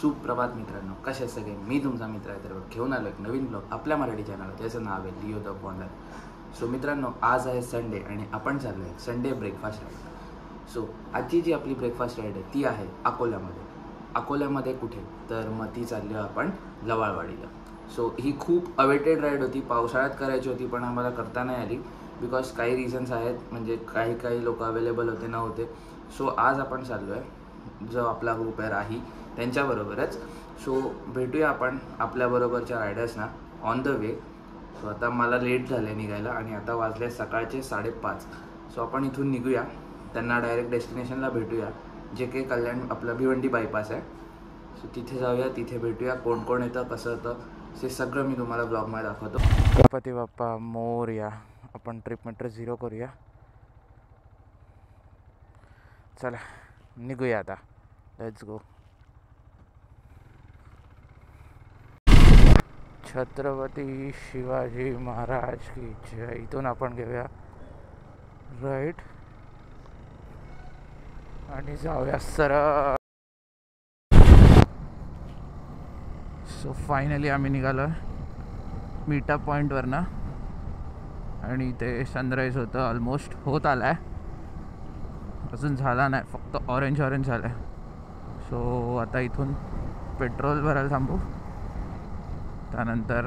सुप्रभात मित्रांनो, कसे सगळे. मी तुमचा मित्र आहे तर घेऊन आलो एक नवीन ब्लॉग आपल्या मराठी चॅनल. त्याचं नाव आहे लिओ द बॉन्डर. सो मित्रांनो, आज आहे संडे आणि आपण चाललो आहे संडे ब्रेकफास्ट राईड. सो आजची जी आपली ब्रेकफास्ट राईड आहे ती आहे अकोल्यामध्ये. अकोल्यामध्ये कुठे तर मग ती चालली आपण लवाळवाडीला. सो ही खूप अवेटेड राईड होती. पावसाळ्यात करायची होती पण आम्हाला करता नाही आली बिकॉज काही रिझन्स आहेत. म्हणजे काही लोक अवेलेबल होते नव्हते. सो आज आपण चाललो आहे जो आपला ग्रुप आहे राही त्यांच्याबरोबरच. सो भेटूया आपण आपल्याबरोबरच्या रायडर्सना ऑन द वे. सो आता मला लेट झाले निघायला आणि आता वाजले सकाळचे 5:30. सो आपण इथून निघूया, त्यांना डायरेक्ट डेस्टिनेशनला भेटूया जे काही कल्याण आपलं भिवंडी बायपास आहे. सो तिथे जाऊया, तिथे भेटूया. कोण कोण येतं, कसं होतं ते सगळं मी तुम्हाला ब्लॉगमध्ये दाखवतो. गणपती बाप्पा मोरया. आपण ट्रिप मीटर 0 करूया. चला निघूया आता. Let's go. छत्रपती शिवाजी महाराज की जय. इथून आपण घेऊया राईट आणि जाऊया सरळ. सो फायनली आम्ही निघालो मीटअप पॉईंटवरनं आणि इथे सनराईज होतं. ऑलमोस्ट होत आला आहे, अजून झाला नाही, फक्त ऑरेंज झालं आहे. सो आता इथून पेट्रोल भरायला थांबू, त्यानंतर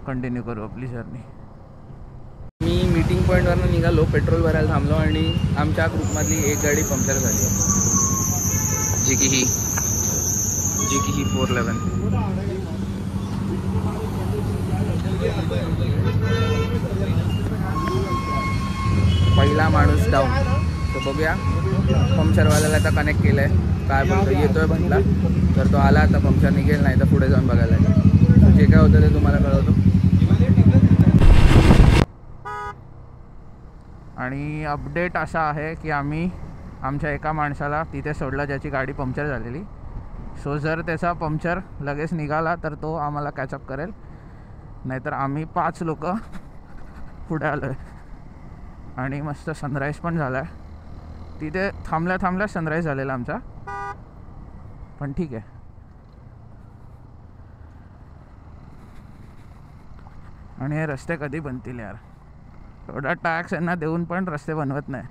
कंटिन्यू करू आपली जर्नी. मी मीटिंग पॉईंटवरनं निघालो, पेट्रोल भरायला थांबलो आणि आमच्या ग्रुपमधली एक गाडी पंक्चर झाली जी की ही 411. पहिला माणूस डाऊन. तो बघूया, पंक्चरवाल्याला आता कनेक्ट केलं आहे, काय बोलतो येतोय म्हटला तर तो आला. आता पंक्चर निघेल, नाही तर पुढे जाऊन बघायला लागेल. जे काय होतं ते तुम्हाला कळवतो. आणि अपडेट असा आहे की आम्ही आमच्या एका माणसाला तिथे सोडलं ज्याची गाडी पंक्चर झालेली. सो जर त्याचा पंक्चर लगेच निघाला तर तो आम्हाला कॅचअप करेल, नाहीतर आम्ही 5 लोक पुढे आलो आहे. आणि मस्त सनराईज पण झाला आहे. तिथे थांबल्या सनराईज झालेला आमचा, पण ठीक आहे. आणि हे रस्ते कधी बनतील यार. एवढा टॅक्स यांना देऊन पण रस्ते बनवत नाही.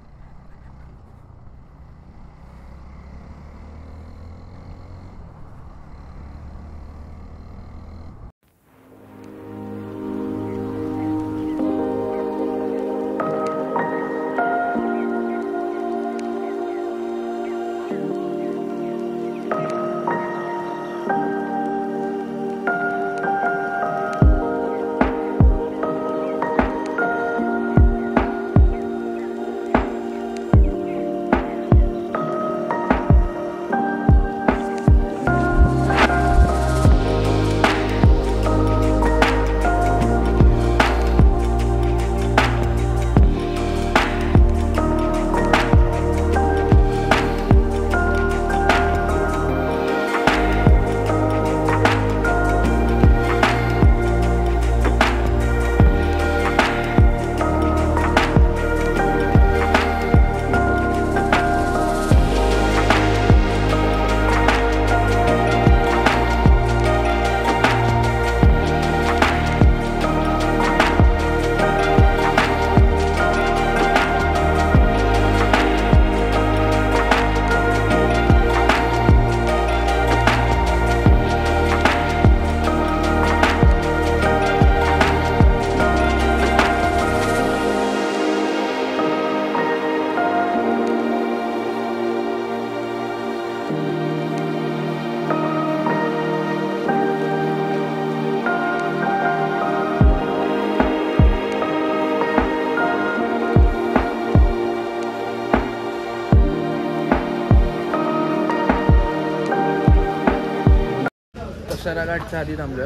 सराघाटच्या आधी थांबलो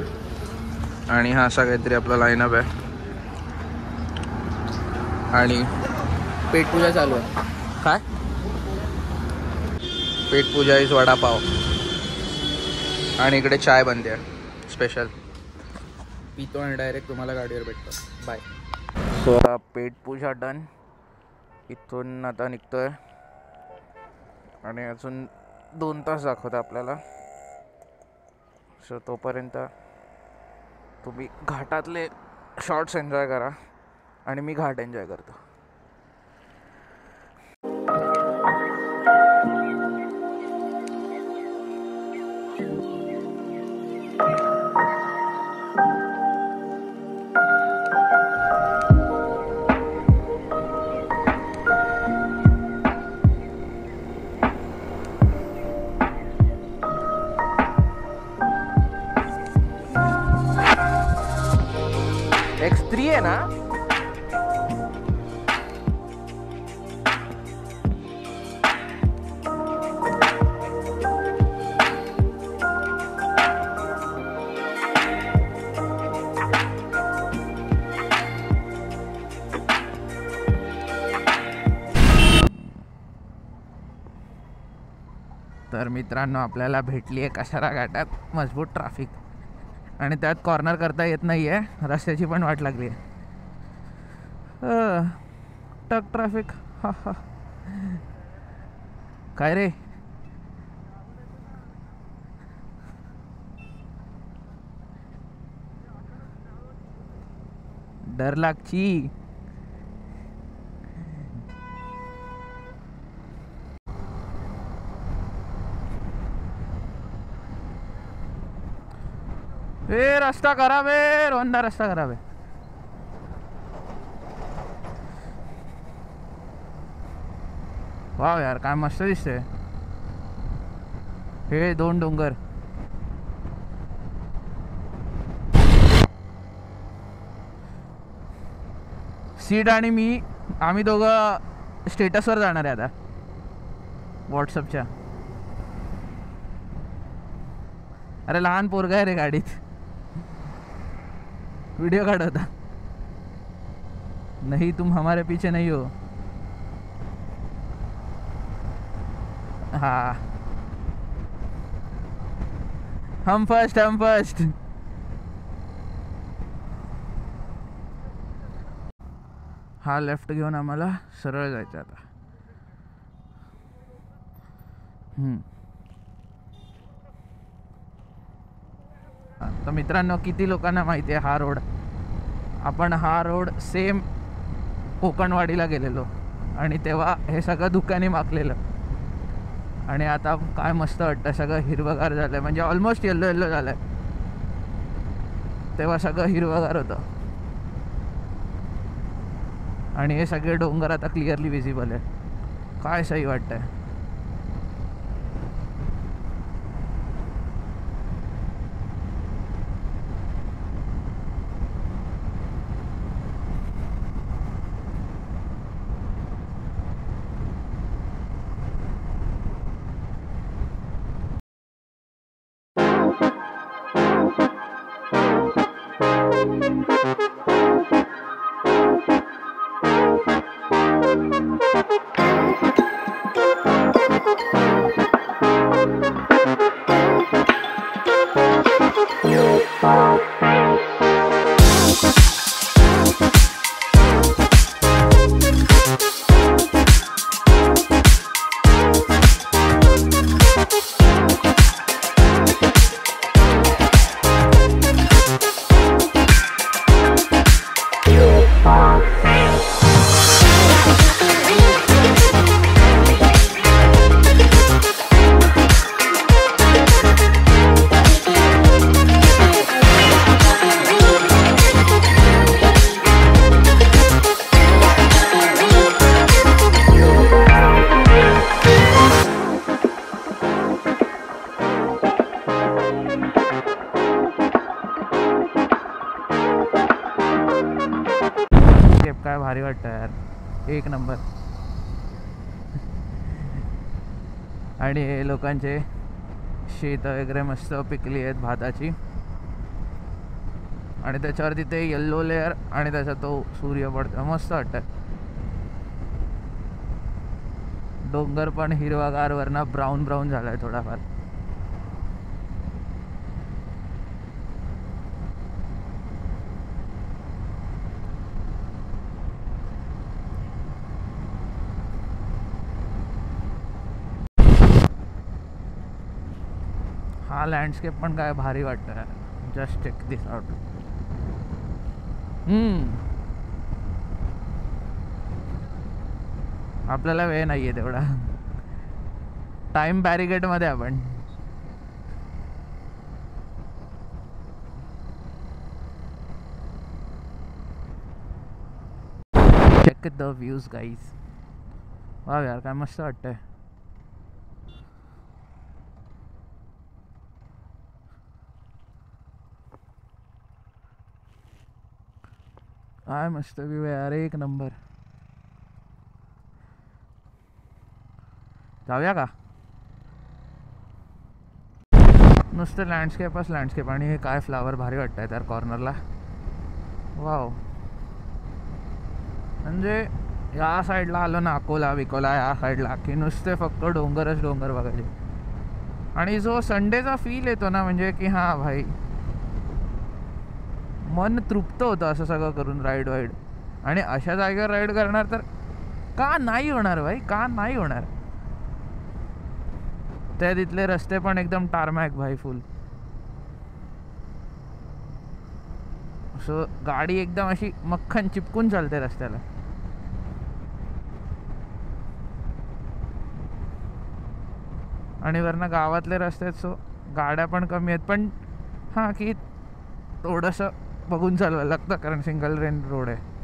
आणि हा असा काहीतरी आपला लाईनअप आहे. आणि पेटपूजा चालू आहे. काय पेटपूजा इज वडापाव. आणि इकडे चाय बनते आहे स्पेशल. पितो आणि डायरेक्ट तुम्हाला गाडीवर भेटतो. बाय. सो पेटपूजा डन. इथून आता निघतोय आणि अजून 2 तास दाखवतं आपल्याला. सो तोपर्यंत तुम्ही घाटातले शॉर्ट्स एन्जॉय करा आणि मी घाट एन्जॉय करतो. X3 है ना. तर मित्रांनो आपल्याला भेटली आहे कशारा घाटात मजबूत ट्रॅफिक आणि त्यात कॉर्नर करता येत नाही आहे. रस्त्याची पण वाट लागली आहे. टक ट्रॅफिक. हा हा काय रे. डर लागची. ए रस्ता खराब आहे. रोंदा रस्ता खराब आहे. वाव यार काय मस्त दिसतंय. हे 2 डोंगर. सीड आणि मी आम्ही दोघं स्टेटसवर जाणार आहे आता व्हॉट्सअपच्या. अरे लहान पोरगा आहे रे गाडीत. वीडियो काढता. नहीं तुम हमारे पीछे नहीं हो. हाँ हम फर्स्ट. हा लेफ्ट घेऊन आम्हाला सरळ जायचं आता. तर मित्रांनो किती लोकांना माहिती आहे हा रोड. आपण हा रोड सेम कोकणवाडीला गेलेलो आणि तेव्हा हे सगळं धुक्याने माखलेलं आणि आता काय मस्त वाटतं. सगळं हिरवगार झालं म्हणजे ऑलमोस्ट येल्लो झालं आहे. तेव्हा सगळं हिरवगार होतं आणि हे सगळे डोंगर आता क्लिअरली विजिबल आहे. काय सही वाटतंय. काय भारी वाटतं यार. एक नंबर. आणि हे लोकांचे शेत वगैरे मस्त पिकली आहेत भाताची आणि त्याच्यावरती ते येल्लो लेअर आणि त्याचा तो सूर्य पडतो. मस्त वाटतं. डोंगर पण हिरवागार वरना ब्राऊन झालाय थोडाफार. हा लँडस्केप पण काय भारी वाटतं. Just check this out. आपल्याला वेळ नाही आहे तेवढा. टाइम बॅरिगेटमध्ये आपण. Check the views guys. वा यार काय मस्त वाटतंय. काय मस्त व्ह्यू आहे यार, एक नंबर. जाऊया का? नुसतं लँडस्केपच लँडस्केप. आणि हे काय फ्लावर भारी वाटत आहे त्यार कॉर्नरला. वाव. म्हणजे या साईडला आलो ना, अकोला विकोला या साईडला, की नुसते फक्त डोंगरच डोंगर बघायचे. आणि जो संडेचा फील येतो ना, म्हणजे की हां भाई मन तृप्त होतं असं सगळं करून राईड वाईड. आणि अशा जागेवर राईड करणार तर का नाही होणार भाई, का नाही होणार. त्या तिथले रस्ते पण एकदम टारमॅक भाई, फुल. सो गाडी एकदम अशी मक्खन चिपकून चालते रस्त्याला. आणि वरनं गावातले रस्ते आहेत, सो गाड्या पण कमी आहेत. पण हां की थोडंसं बघून चालवायला लागतं, कारण सिंगल लेन रोड आहे.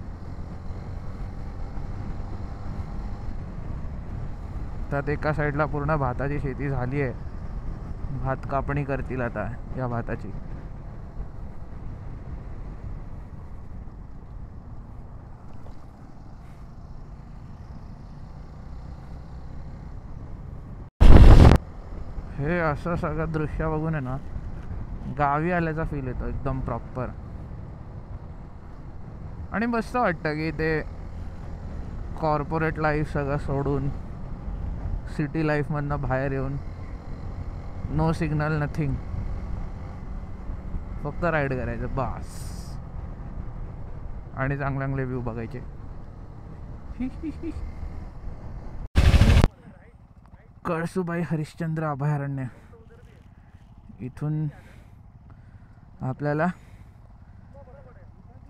त्यात एका साईडला पूर्ण भाताची शेती झाली आहे. भात कापणी करतील आता या भाताची. हे असं सगळं दृश्य बघून आहे ना, गावी आल्याचा फील येतो एकदम प्रॉपर. आणि मस्त वाटतं की ते कॉर्पोरेट लाईफ सगळं सोडून सिटी लाईफमधनं बाहेर येऊन, नो सिग्नल नथिंग, फक्त राईड करायचं बास. आणि चांगले चांगले व्ह्यू बघायचे. कळसुबाई हरिश्चंद्र अभयारण्य. इथून आपल्याला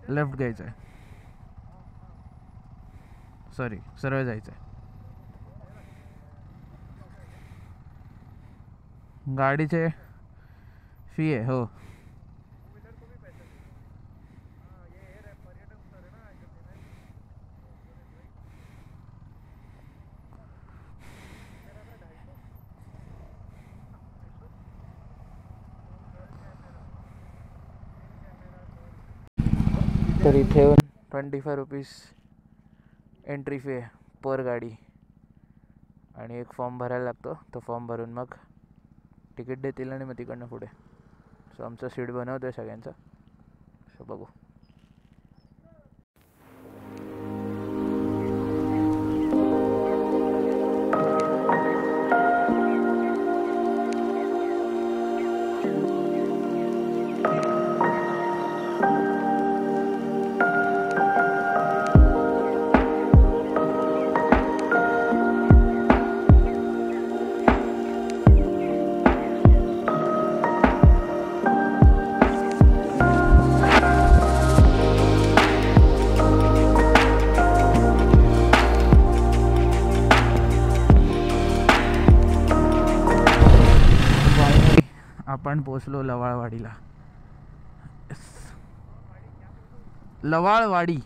लेफ्ट घ्यायचं आहे, सॉरी सरळ जायचं आहे. गाडीचे फी आहे हो. तर इथे 25 रुपीज एंट्री फी आहे पर गाडी. आणि एक फॉर्म भरायला लागतो. तो फॉर्म भरून मग तिकीट देतील आणि मग तिकडनं पुढे. सो आमचं सीट बनवतो आहे सगळ्यांचं. सो बघू. आपण पोचलो लवाळवाडीला. लवाळवाडी.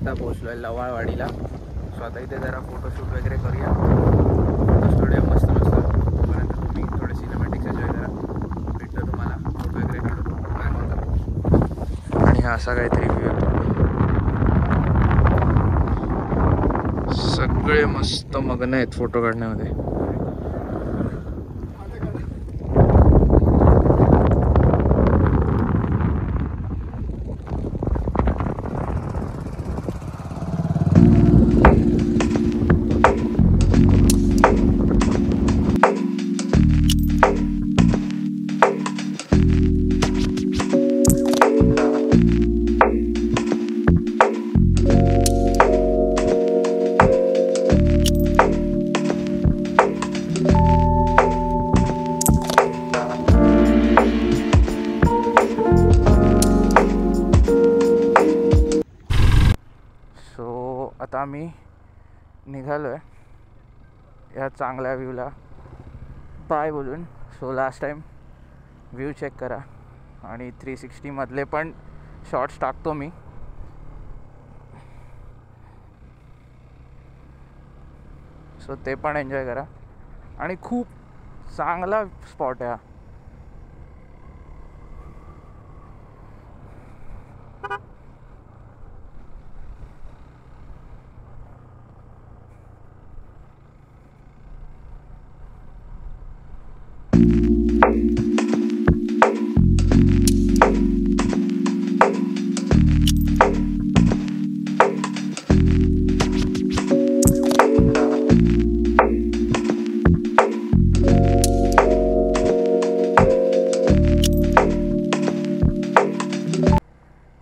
आता पोहोचलो आहे लवाळवाडीला. सो आता इथे जरा फोटोशूट वगैरे करूया. फोटोज थोडे मस्त तोपर्यंत तुम्ही थोडे सिनेमॅटिक्स एन्जॉय करा. भेटतो तुम्हाला फोटो वगैरे काढतो मागवतो. आणि हा असा काहीतरी व्ह्यू आहे. सगळे मस्त मग्न आहेत फोटो काढण्यामध्ये. आता आम्ही निघालो आहे या चांगल्या व्ह्यूला बाय बोलून. So last time view check करा आणि 360मधले पण शॉर्ट्स टाकतो मी. सो ते पण एन्जॉय करा. आणि खूप चांगला स्पॉट आहे हा.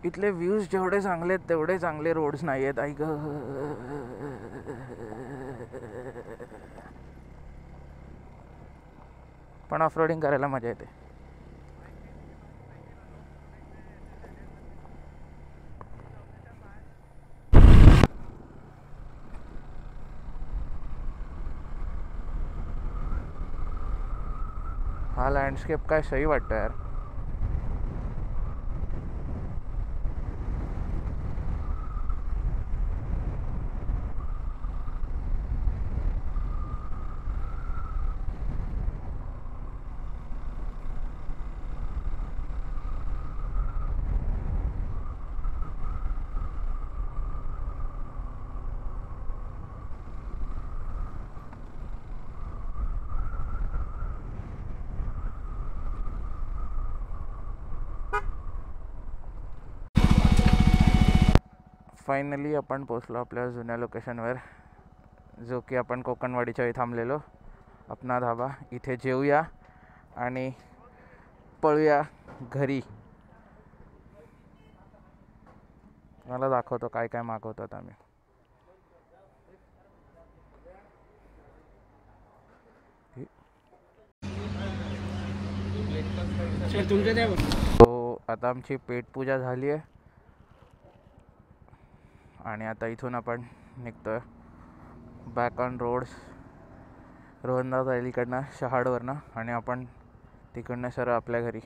इथले व्ह्यूज जेवढे चांगले आहेत तेवढे चांगले रोड्स नाही आहेत. ऐक पण ऑफरोडिंग करायला मजा येते. हा लँडस्केप काय सही वाटतं यार. फायनली आपण पोचलो आपल्या जुन्या लोकेशनवर, जो की आपण कोकणवाडीच्या वेळी थांबलेलो. अपना धाबा. इथे जेवूया आणि पळूया घरी. मला दाखवतो काय काय मागवतो आम्ही. तो आता आमची पेटपूजा झाली आहे आणि आता इथून आपण निघतोय बॅक ऑन रोड्स. रोहनदास अलीकडनं शहाडवरनं आणि आपण तिकडनं सरळ आपल्या घरी.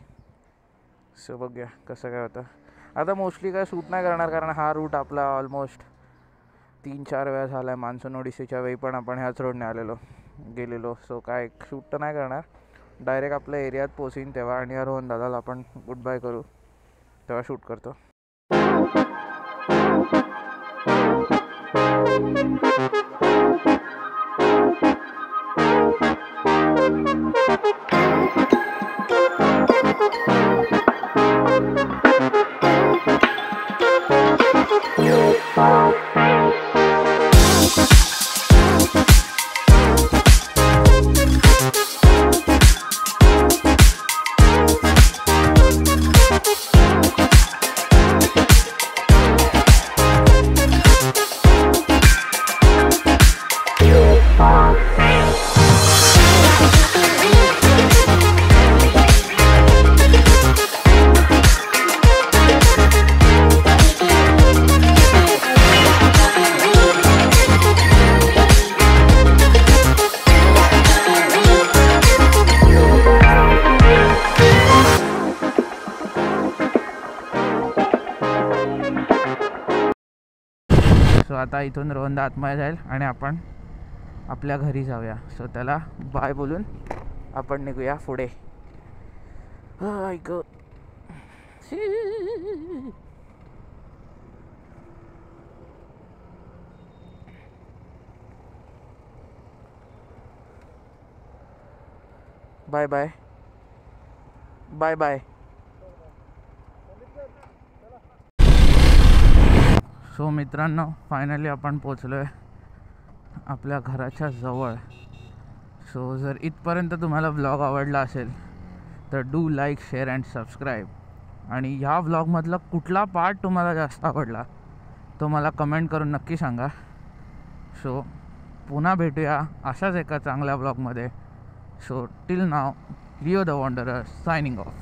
सो बघूया कसं काय होतं. आता मोस्टली काय शूट नाही करणार कारण हा रूट आपला ऑलमोस्ट 3-4 वेळा झाला आहे. मान्सून ओडिसीच्या वेळी पण आपण ह्याच रोडने गेलेलो. सो काय शूट तर नाही करणार. डायरेक्ट आपल्या एरियात पोचीन तेव्हा आणि या रोहन दादाला आपण गुड बाय करू तेव्हा शूट करतो. सो आता इथून रोहनदा आतमध्ये जाईल आणि आपण आपल्या घरी जाऊया. सो त्याला बाय बोलून आपण निघूया पुढे. ऐक बाय बाय बाय बाय. सो मित्रांनो, फायनली आपण पोचलो आहे आपल्या घराच्या जवळ. सो जर इथपर्यंत तुम्हाला व्लॉग आवडला असेल तर do like, share and subscribe. आणि ह्या व्लॉगमधला कुठला पार्ट तुम्हाला जास्त आवडला तो मला कमेंट करून नक्की सांगा. सो पुन्हा भेटूया अशाच एका चांगल्या व्लॉगमध्ये. So till now, Leo the Wanderer signing of.